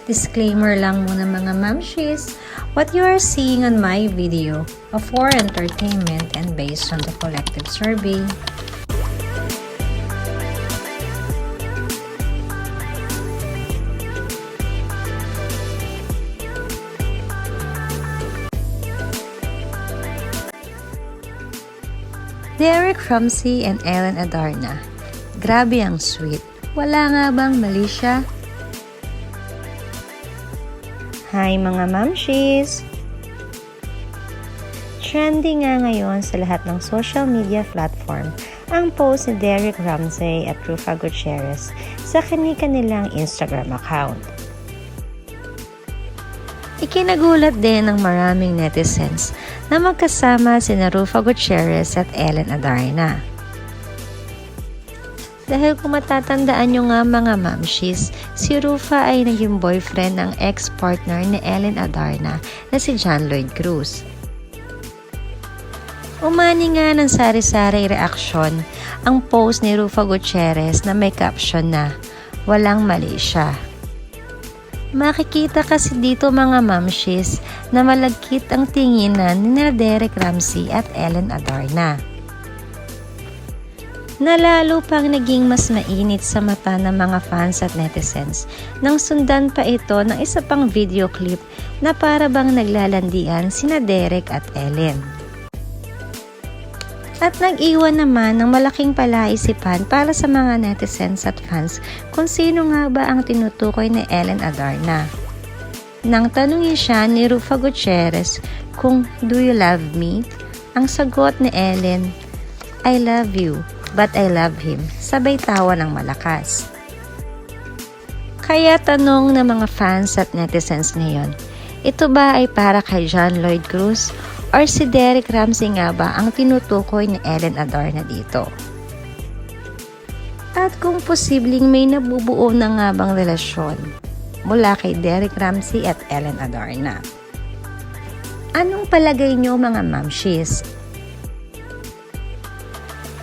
Disclaimer lang muna mga mamshis, what you are seeing on my video are for entertainment and based on the collective survey. Derek Ramsey and Ellen Adarna. Grabe ang sweet. Wala nga bang mali siya? Hi mga mamshis! Trending nga ngayon sa lahat ng social media platform ang post ni Derek Ramsey at Rufa Gutierrez sa kanilang Instagram account. Ikinagulat din ng maraming netizens na magkasama sina Rufa Gutierrez at Ellen Adarna. Dahil kung matatandaan nyo nga mga mamshis, si Rufa ay naging boyfriend ng ex-partner ni Ellen Adarna na si John Lloyd Cruz. Umani nga ng sari-sari reaksyon ang post ni Rufa Gutierrez na may caption na, "Walang mali siya." Makikita kasi dito mga mamshis na malagkit ang tinginan ni Derek Ramsey at Ellen Adarna. Nalalo pang naging mas mainit sa mata ng mga fans at netizens nang sundan pa ito ng isa pang video clip na para bang naglalandian sina Derek at Ellen. At nag-iwan naman ng malaking palaisipan para sa mga netizens at fans kung sino nga ba ang tinutukoy ni Ellen Adarna. Nang tanungin siya ni Rufa Gutierrez kung "Do you love me?", ang sagot ni Ellen, "I love you, but I love him." Sabay tawa ng malakas. Kaya tanong ng mga fans at netizens ngayon, ito ba ay para kay John Lloyd Cruz or si Derek Ramsey nga ba ang tinutukoy ni Ellen Adarna dito? At kung posibleng may nabubuo na nga bang relasyon mula kay Derek Ramsey at Ellen Adarna? Anong palagay nyo mga mamshis?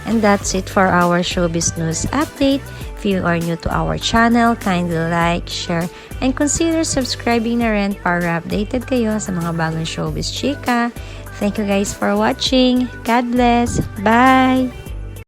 And that's it for our showbiz news update. If you are new to our channel, kindly like, share, and consider subscribing na rin para updated kayo sa mga bagong showbiz chika. Thank you guys for watching. God bless. Bye!